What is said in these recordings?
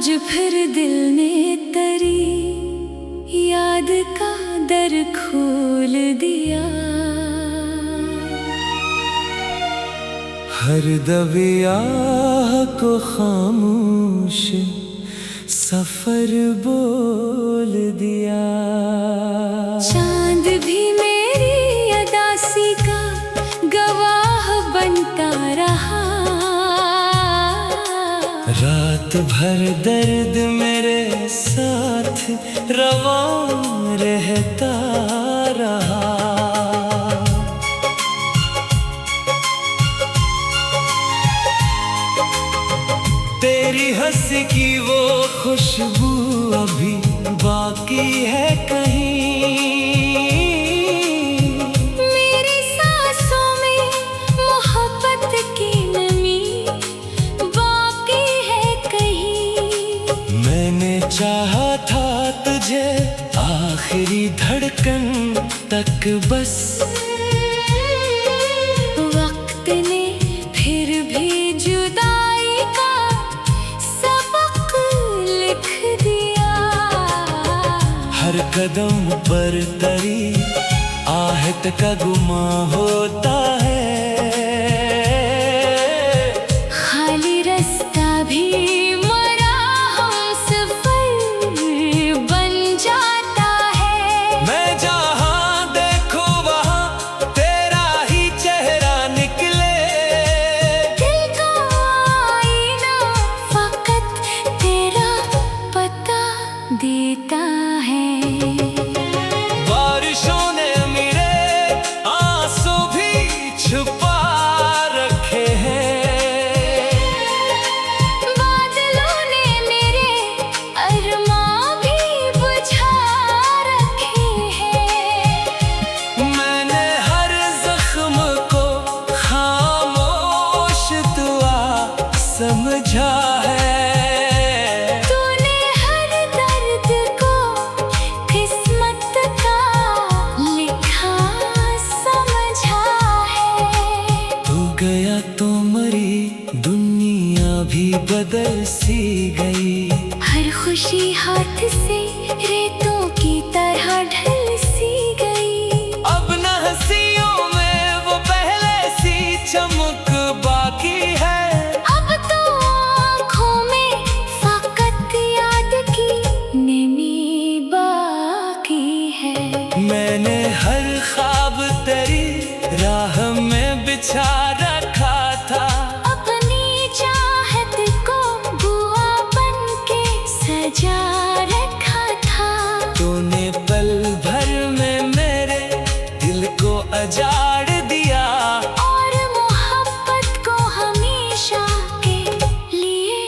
फिर दिल ने तेरी याद का दर खोल दिया। हर दबिया को खामोश सफर बोल दिया। चांद भी मेरी अदासी का गवाह बनता रहा। रात भर दर्द मेरे साथ रवा रहता रहा। तेरी हंसी की वो खुशबू अभी बाकी है कहीं। मेरी सांसों में मोहब्बत की नमी बाकी है कहीं। मैंने चाहा था तुझे आखिरी धड़कन तक बस। वक्त ने फिर भी जुदाई का सबक लिख दिया। हर कदम पर तेरी आहट का गुमा होता है। खाली रास्ता भी मरा हमसफर बन जाता है। मैं जहाँ देखूं वहाँ तेरा ही चेहरा निकले। दिल का आईना फकत तेरा पता देता है। बारिशों ने मेरे आंसू भी छुपा रखे हैं। बादलों ने मेरे अरमां भी बुझा रखे हैं। मैंने हर जख्म को खामोश दुआ समझा है। तूने हर दर्द को किस्मत का लिखा समझा है। तू गया तो मरी दुनिया भी बदल सी गई। हर खुशी हाथ से रेतों की तरह ढल सी गई। अब न हंसियों में वो पहले सी चमक बाकी है। अब तो आँखों में फकत याद की नमी बाकी है। मैंने हर ख्वाब तेरी राह में बिछा रखा था। अपनी चाहत को बुआ बन के सजा रखा था। तूने पल भर में मेरे दिल को अजाड़ दिया। और मोहब्बत को हमेशा के लिए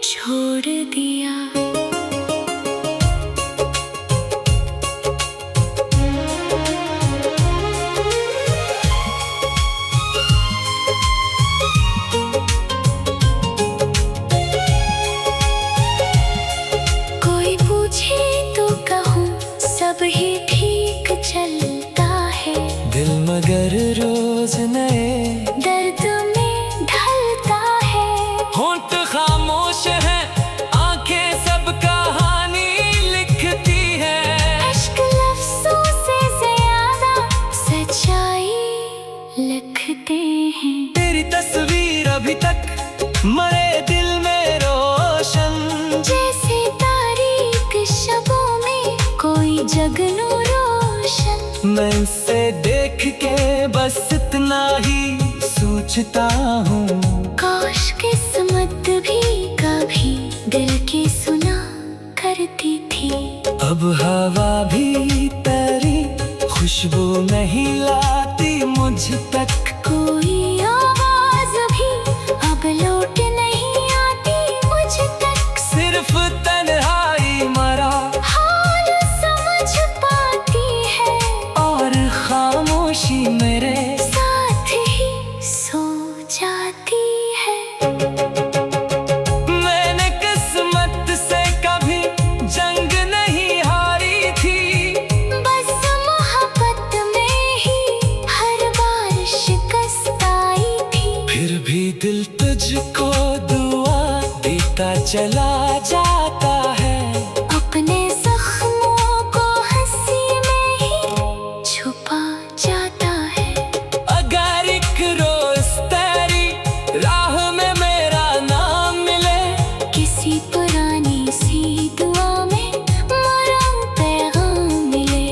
छोड़ दिया। कोई पूछे तो कहूँ सब ही ठीक चलता है। दिल मगर रोज नए दर्द में ढलता है। होंठ खामोश हैं, आंखें सब कहानी लिखती है। अश्क लफ्ज़ों से ज़्यादा सच्चाई लिखते हैं। तेरी तस्वीर अभी तक मरे दिल में रोशन। जैसे तारीक शबों में कोई जगनू रोशन। मैं उसे देख के बस इतना ही सोचता हूँ। काश किस्मत भी कभी दिल की सुना करती थी। अब हवा भी तेरी खुशबू नहीं लाती मुझ तक। कोई आवाज भी अब लौट नहीं आती मुझ तक। सिर्फ तन्हाई मरा हाल समझ पाती है। और खामोशी मेरे साथ ही सो जाती है। मैंने किस्मत से कभी जंग नहीं हारी थी। बस मोहब्बत में ही हर बार शिकस्त आई थी। फिर भी दिल तुझको दुआ देता होता चला जाता है। अपने जख्मों को हंसी में ही छुपा जाता है। अगर एक रोज तेरी राह में मेरा नाम मिले, किसी पुरानी सी दुआ में मेरा पैगाम मिले।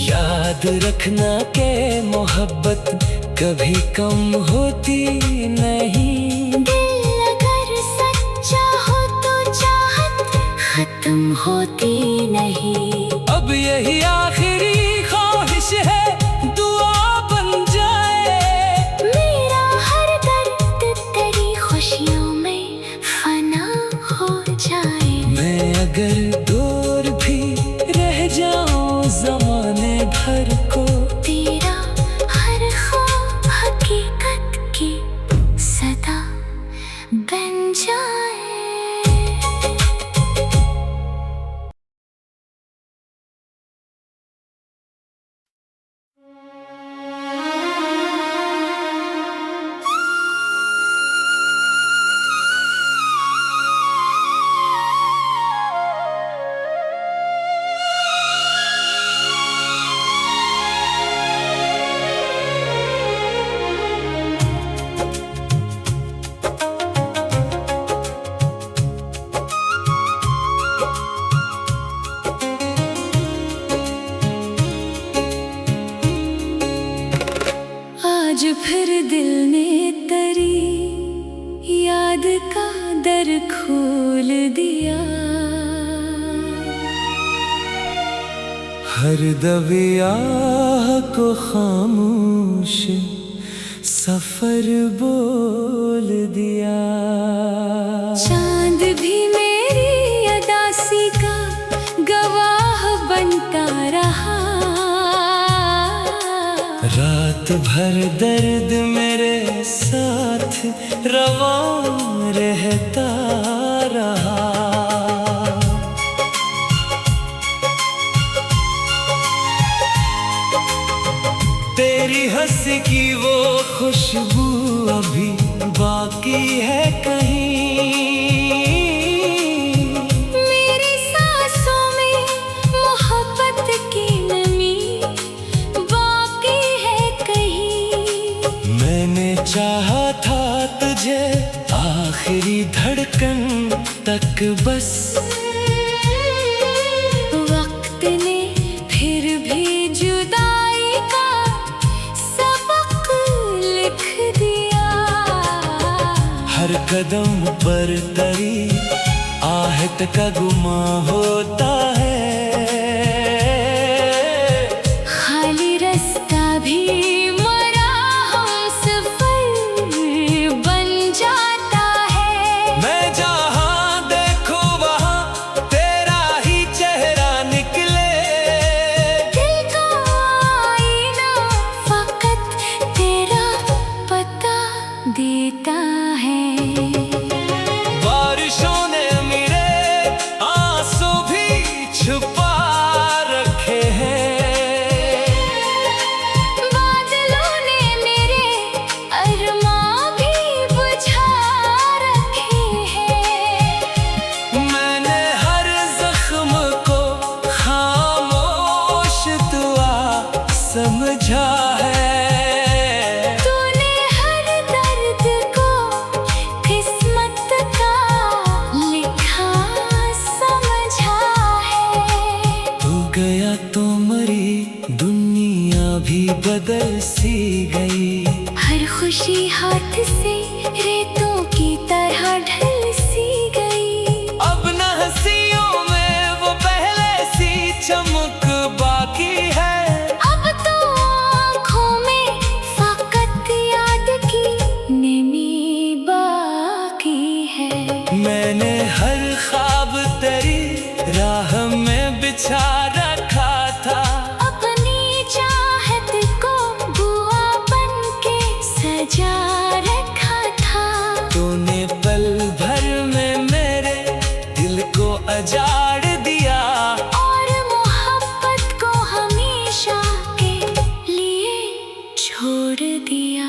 याद रखना के मोहब्बत कभी कम होती नहीं। दिल अगर सच्चा हो तो चाहत खत्म होती नहीं। अब यही आखिरी ख्वाहिश है, दुआ बन जाए। मेरा हर दर्द तेरी खुशियों में फना हो जाए। मैं अगर दूर भी रह जाऊं ज़माने भर को, तेरा हर ख्वाब हकीकत की सदा बन जाए। आज फिर दिल ने तेरी याद का दर खोल दिया। हर दबिया को खामोश सफर बोल दिया। चांद भी मेरी अदासी का गवाह बनता रहा। रात भर दर्द मेरे साथ रवा रहता रहा। तेरी हंसी की वो खुशबू अभी बाकी है कहीं। मेरी सांसों में मोहब्बत की नमी बाकी है कहीं। मैंने चाहा था तुझे आखिरी धड़कन तक बस, वक्त ने फिर भी जुदाई का सबक लिख दिया। हर कदम पर तेरी आहट का गुमा होता है। खाली रास्ता भी मरा हमसफर बन जाता है। मैं जहाँ देखूं वहाँ तेरा ही चेहरा निकले। दिल का आईना फकत तेरा पता देता है। बारिशों ने मेरे आंसू भी छुपा रखे हैं। बादलों ने मेरे अरमां भी बुझा रखे हैं। मैंने हर जख्म को खामोश दुआ समझा है। तूने हर दर्द को किस्मत का लिखा समझा है। तू गया तो मरी दुनिया भी बदल सी गई। हर खुशी हाथ से रेतों की तरह ढल सी गई। अब न हंसियों में वो पहले सी चमक बाकी है। अब तो आँखों में फकत याद की नमी बाकी है। मैंने हर ख्वाब तेरी राह में बिछा रखा था। अपनी चाहत को बुआ बन के सजा रखा था। तूने पल भर में मेरे दिल को अजाड़ दिया। और मोहब्बत को हमेशा के लिए छोड़ दिया।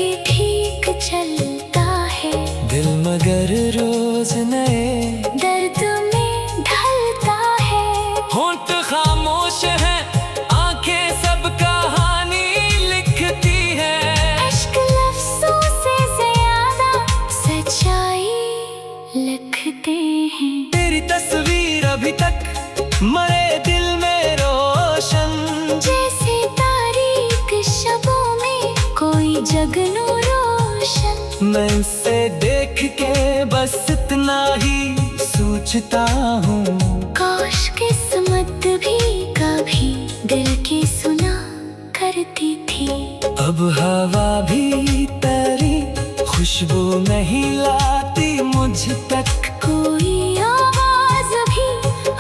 भी ठीक चलता है, दिल मगर रोज नए दर्द में ढलता है। होंठ खामोश है, आंखें सब कहानी लिखती है। अश्क लफ्जों से ज्यादा सच्चाई लिखते हैं। तेरी तस्वीर अभी तक मरे दिल में रोशन, जैसे तारीक शबों में कोई जगनू रोशन। मैं इसे देख के बस इतना ही सोचता हूँ, काश किस्मत भी कभी दिल की सुना करती थी। अब हवा भी तेरी खुशबू नहीं लाती मुझ तक। कोई आवाज भी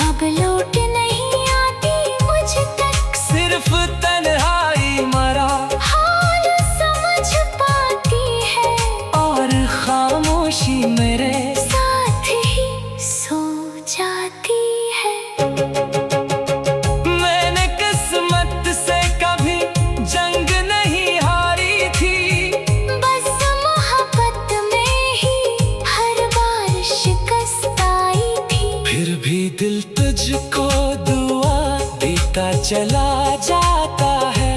अब लौट नहीं आती मुझ तक। सिर्फ तन्हाई मरा हाल समझ पाती है, और खामोशी मेरे साथ ही सो जाती है। मैंने किस्मत से कभी जंग नहीं हारी थी, बस मोहब्बत में ही हर बार शिकस्त आई थी। फिर भी दिल तुझको दुआ देता चला जाता है।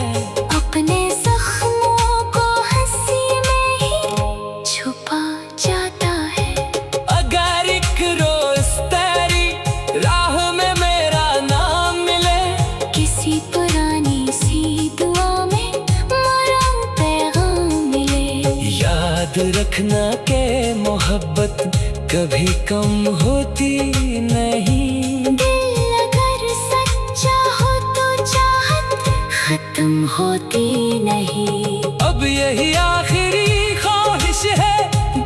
अपने जख्मों को हंसी में ही छुपा जाता है। अगर एक रोज तेरी राह में मेरा नाम मिले, किसी पुरानी सी दुआ में मरा पैगाम मिले। याद रखना के मोहब्बत कभी कम होती नहीं। दिल अगर सच्चा हो तो चाहत खत्म होती नहीं। अब यही आखिरी ख्वाहिश है,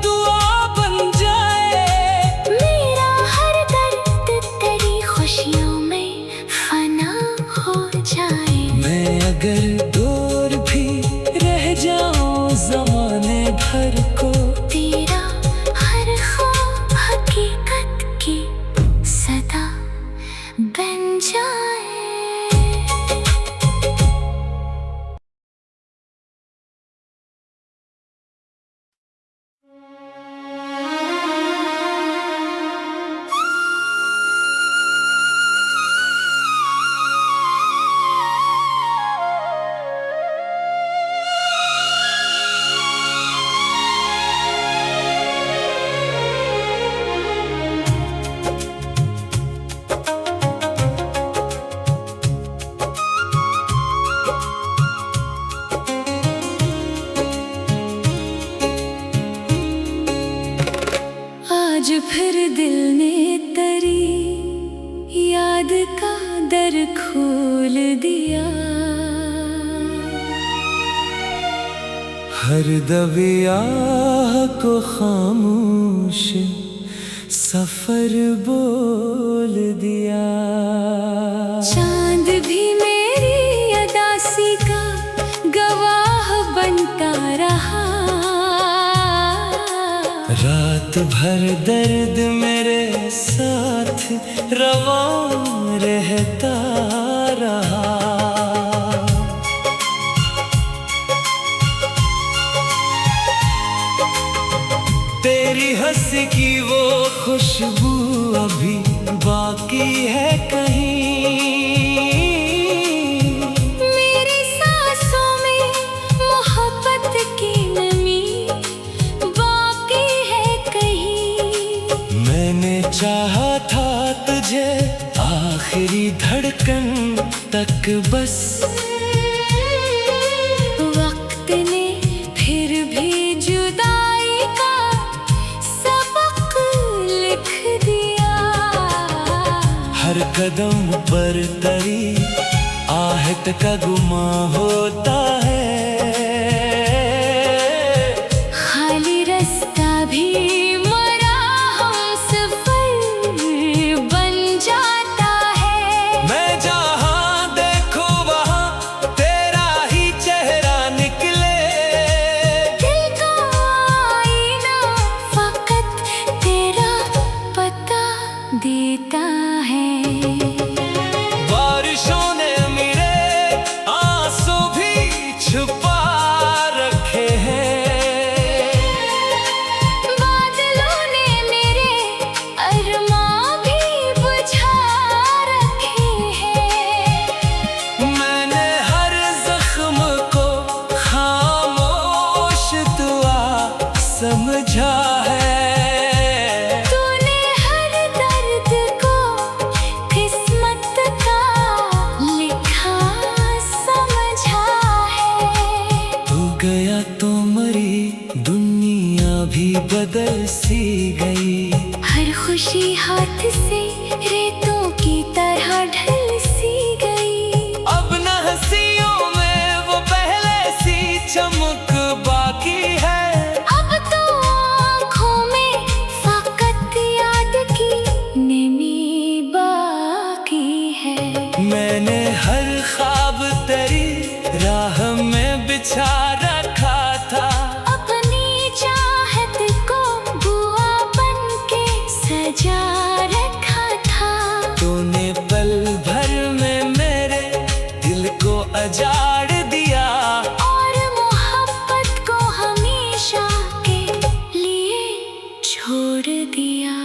दुआ बन जाए। मेरा हर दर्द तेरी खुशियों में फना हो जाए। मैं अगर दूर भी रह जाऊं ज़माने भर को, तेरा हर ख्वाब हकीकत की सदा बन जाए। आज फिर दिल ने तेरी याद का दर खोल दिया। हर दबिया को खामोश सफर बोल दिया। चांद भी मेरी अदासी का गवाह बनता रहा। रात भर दर्द मेरे साथ रवा रहता रहा। तेरी हंसी की वो खुशबू अभी बाकी है कहीं। मेरी सांसों में मोहब्बत की नमी बाकी है कहीं। मैंने चाहा था तुझे आखिरी धड़कन तक बस, वक्त ने फिर भी जुदाई का सबक लिख दिया। हर कदम पर तेरी आहट का गुमा होता है। खाली रास्ता भी मरा हम सफर बन जाता है। मैं जहाँ देखो वहाँ तेरा ही चेहरा निकले। दिल का आईना फकत तेरा पता देता है। बारिशों ने मेरे आंसू भी समझा है। तूने हर दर्द को किस्मत का लिखा समझा है। तू गया तो मरी दुनिया भी बदल सी गई। हर खुशी हाथ से रेतों की तरह ढल सी गई। अब न हंसियों में वो पहले सी चमक बाकी है। अब तो आँखों में फकत याद की नमी बाकी है। मैंने हर ख्वाब तेरी राह में बिछा रखा था। अपनी चाहत को बुआ बन के सजा रखा था। तूने पल भर में मेरे दिल को अजाड़ दिया। और मोहब्बत को हमेशा के लिए छोड़ दिया।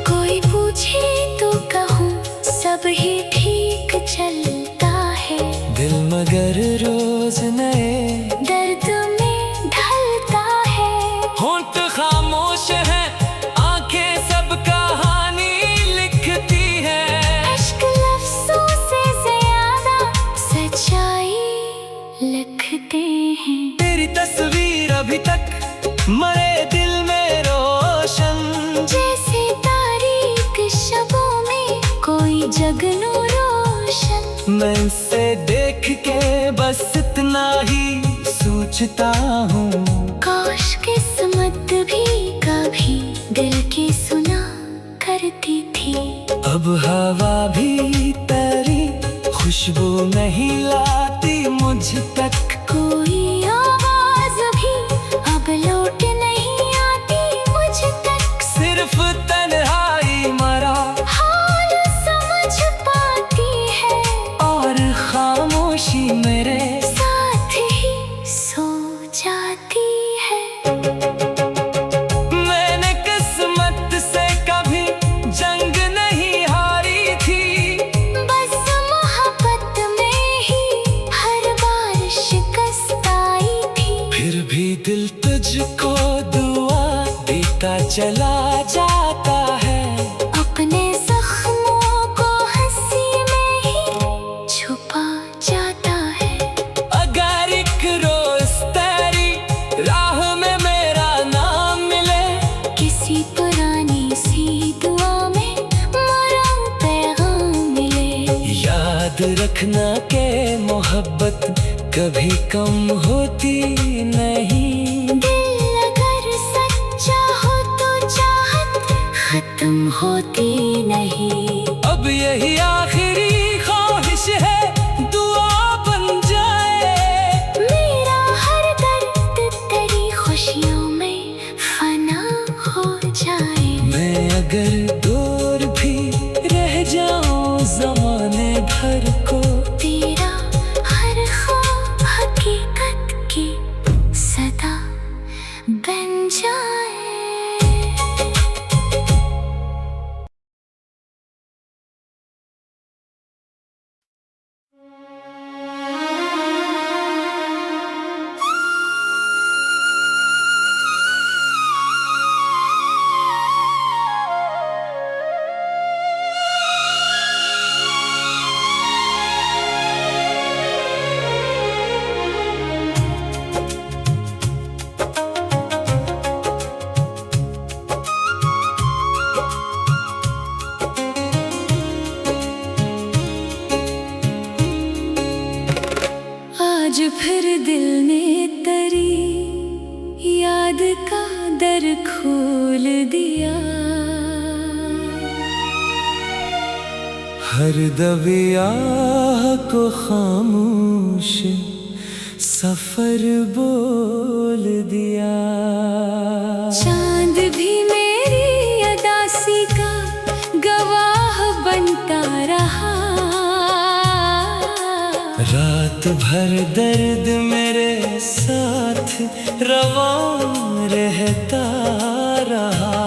कोई पूछे तो कहूँ सब ही ठीक चलता है। दिल मगर रोज नए दर्द में ढलता है। होंठ खामोश है, आंखें सब कहानी लिखती है। इश्क लफ्ज़ों से ज्यादा सच्चाई लिखते हैं। तेरी तस्वीर अभी तक मरे दिल में रोशन। जैसे तारीक शबों में कोई जगनू रोशन। मैं इसे देख के बस इतना ही सोचता हूँ। काश किस्मत भी कभी दिल की सुना करती थी। अब हवा भी तेरी खुशबू नहीं लाती मुझ तक। कोई आवाज भी अब लौट नहीं आती मुझ तक। सिर्फ तन्हाई मरा हाल समझ पाती है। और खामोशी मेरे साथ ही सो जाती है। मैंने किस्मत से कभी जंग नहीं हारी थी। बस मोहब्बत में ही हर बार शिकस्त आई थी। फिर भी दिल तुझको दुआ देता चला जाता है। अपने जख्मों को हंसी में ही छुपा जाता है। अगर एक रोज तेरी राह में मेरा नाम मिले। किसी पुरानी सी दुआ में मेरा पैगाम मिले। याद रखना के मोहब्बत कभी कम होती नहीं। दिल अगर सच्चा हो तो चाहत खत्म होती नहीं। अब यही आखिरी ख्वाहिश है दुआ बन जाए। मेरा हर दर्द तेरी खुशियों में फना हो जाए। मैं अगर दूर भी रह जाऊं ज़माने भर को। तेरा हर ख्वाब हकीकत की सदा बन जाए। आज फिर दिल ने तेरी याद का दर खोल दिया। हर दबिया को खामोश सफर बोल दिया। चांद भी मेरी अदासी का गवाह बनता रहा। रात भर दर्द मेरे साथ रवां रहता रहा।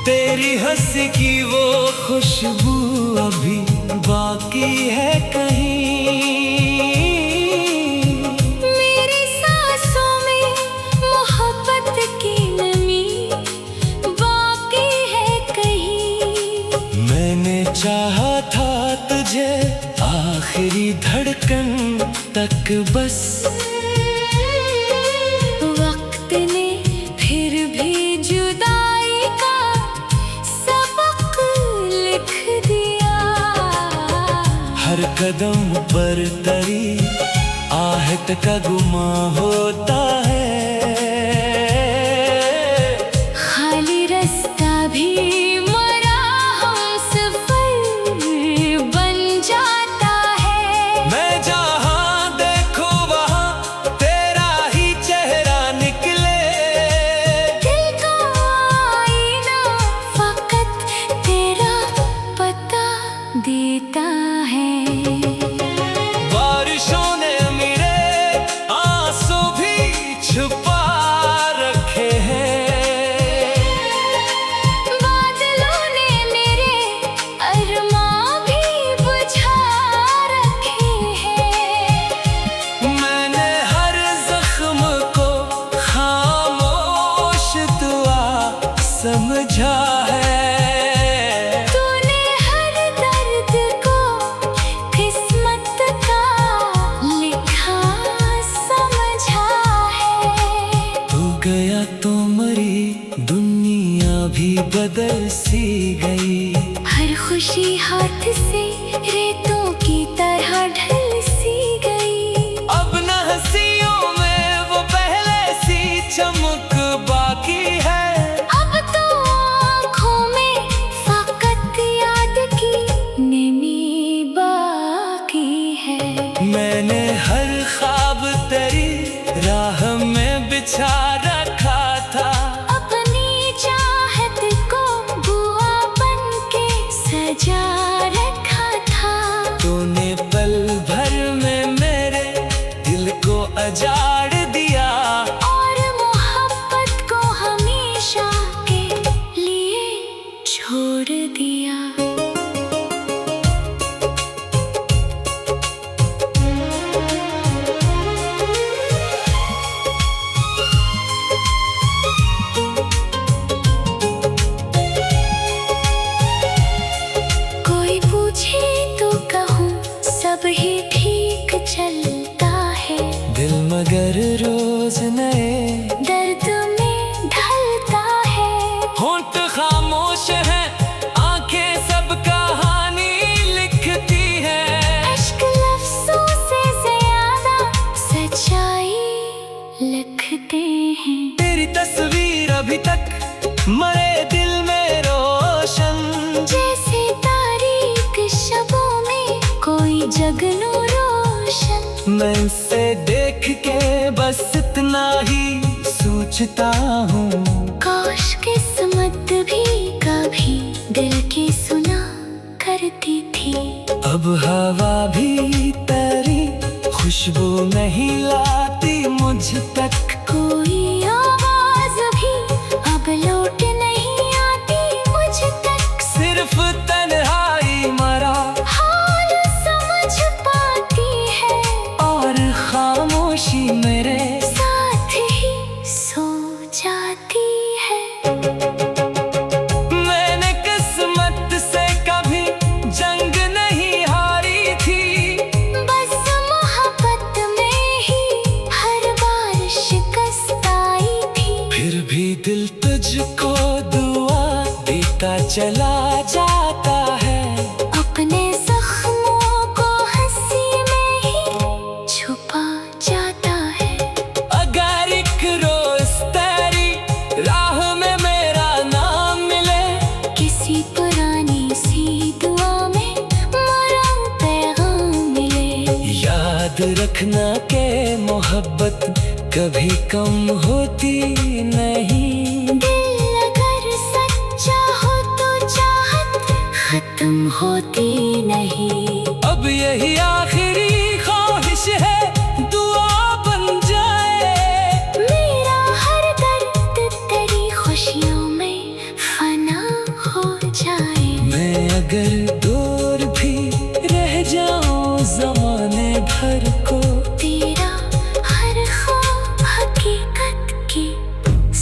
तेरी हंसी की वो खुशबू अभी बाकी है कहीं, मेरी सांसों में मोहब्बत की नमी बाकी है कहीं। मैंने चाहा था तुझे आखिरी धड़कन तक बस, वक्त ने फिर भी जुदाई का सबक लिख दिया। हर कदम पर तरी आहट का गुमा होता है, खाली रास्ता भी मरा हमसफर बन जाता है। मैं जहाँ देखूं वहाँ तेरा ही चेहरा निकले, दिल का आईना फकत तेरा पता देता है। बारिशों ने मेरे आंसू भी छुपा रखे हैं, बादलों ने मेरे अरमां भी बुझा रखे हैं। मैंने हर जख्म को खामोश दुआ समझा है। तूने हर दर्द को किस्मत का लिखा समझा है। तू गया तो मरी दुनिया भी बदल सी गई, हर खुशी हाथ से रेतों की तरह ढल सी गई। अब न हंसियों में वो पहले सी चमक बाकी है। अब तो आँखों में फकत याद की नमी बाकी है। मैंने हर ख्वाब तेरी राह में बिछा रखा था, अपनी चाहत को बुआ बनके सजा रखा था। तूने पल भर में मेरे दिल को अजाड़ दिया, और मोहब्बत को हमेशा के लिए छोड़ दिया। कोई पूछे तो कहूँ सब ही ठीक चलता है, दिल मगर रोज नए दर्द में ढलता है। होंठ खामोश हैं, आंखें सब कहानी लिखती है। अश्क लफ्ज़ों से ज्यादा सच्चाई लिखते हैं। तेरी तस्वीर अभी तक मरे दिल में रोशन, जैसे तारीक शबों में कोई जगनू रोशन। मैं उसे देख के बस इतना ही सोचता हूँ, काश किस्मत भी कभी दिल की सुना करती थी। अब हवा भी तेरी खुशबू नहीं लाती मुझ तक, कोई आवाज भी अब लौट नहीं आती मुझ तक। सिर्फ तन्हाई मरा हाल समझ पाती है, और खामोशी मेरे साथ ही सो जाती है। मैंने किस्मत से कभी जंग नहीं हारी थी, बस मोहब्बत में ही हर बार शिकस्त आई थी। फिर भी दिल तुझको दुआ देता चला जाता है। अपने जख्मों को हंसी में ही छुपा जाता है। अगर एक रोज तेरी राह में मेरा नाम मिले, किसी पुरानी सी दुआ में मरा पैगाम मिले। याद रखना के मोहब्बत कभी कम होती नहीं। दिल अगर सच्चा हो तो चाहत खत्म होती नहीं। अब यही आखिरी ख्वाहिश है, दुआ बन जाए। मेरा हर दर्द तेरी खुशियों में फना हो जाए। मैं अगर दूर भी रह जाऊं ज़माने भर को, तेरा हर ख्वाब हकीकत की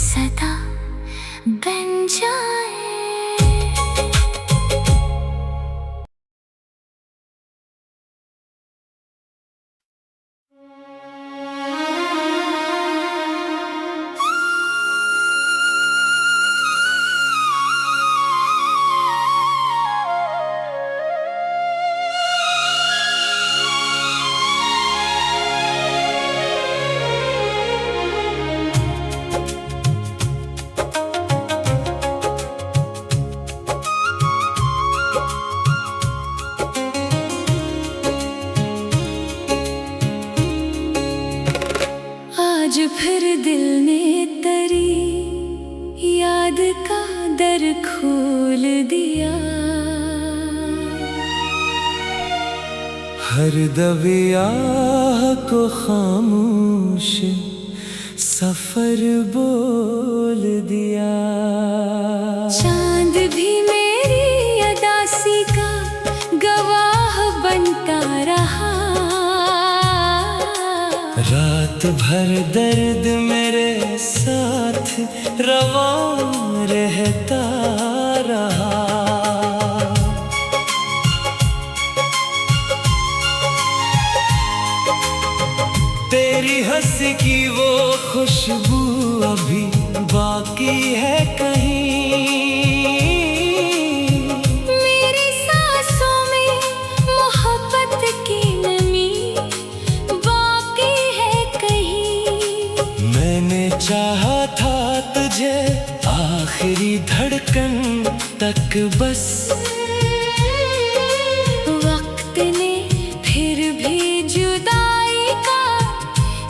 सदा बन जाए। आज फिर दिल ने तेरी याद का दर खोल दिया। हर दबिया को खामोश सफर बोल दिया। चांद भी मेरी अदासी का गवाह बनता रहा। रात भर दर्द मेरे साथ रवा रहता रहा। तेरी हंसी की वो खुशबू अभी बाकी है कहीं। मेरी सांसों में मोहब्बत की नमी बाकी है कहीं। मैंने चाहा था तुझे आखिरी धड़कन तक बस, वक्त ने फिर भी जुदाई का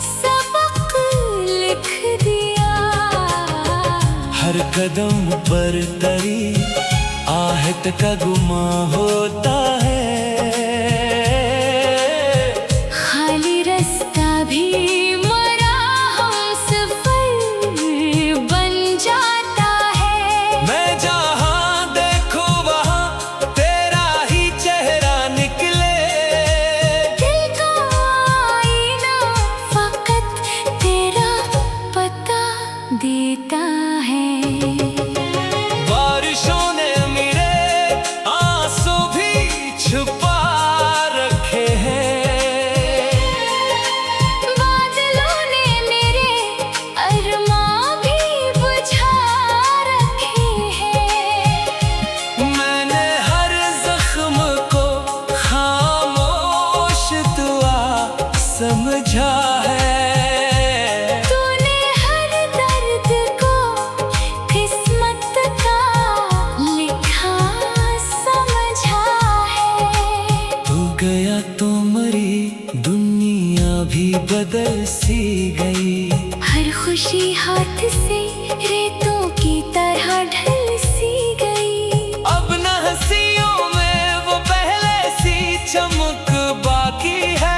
सबक लिख दिया। हर कदम पर तेरी आहट का गुमा होता है। खाली रास्ता भी मरा हमसफर बन जाता है। मैं जहाँ देखूं वहाँ तेरा ही चेहरा निकले। दिल का आईना फकत तेरा पता देता है। बारिशों ने मेरे आंसू भी छुपा रखे हैं। बादलों ने मेरे अरमां भी बुझा रखे हैं। मैंने हर जख्म को खामोश दुआ समझा है। तूने हर दर्द को किस्मत का लिखा समझा है। तू गया तो मरी दुनिया भी बदल सी गई। हर खुशी हाथ से रेतों की तरह ढल सी गई। अब न हंसियों में वो पहले सी चमक बाकी है।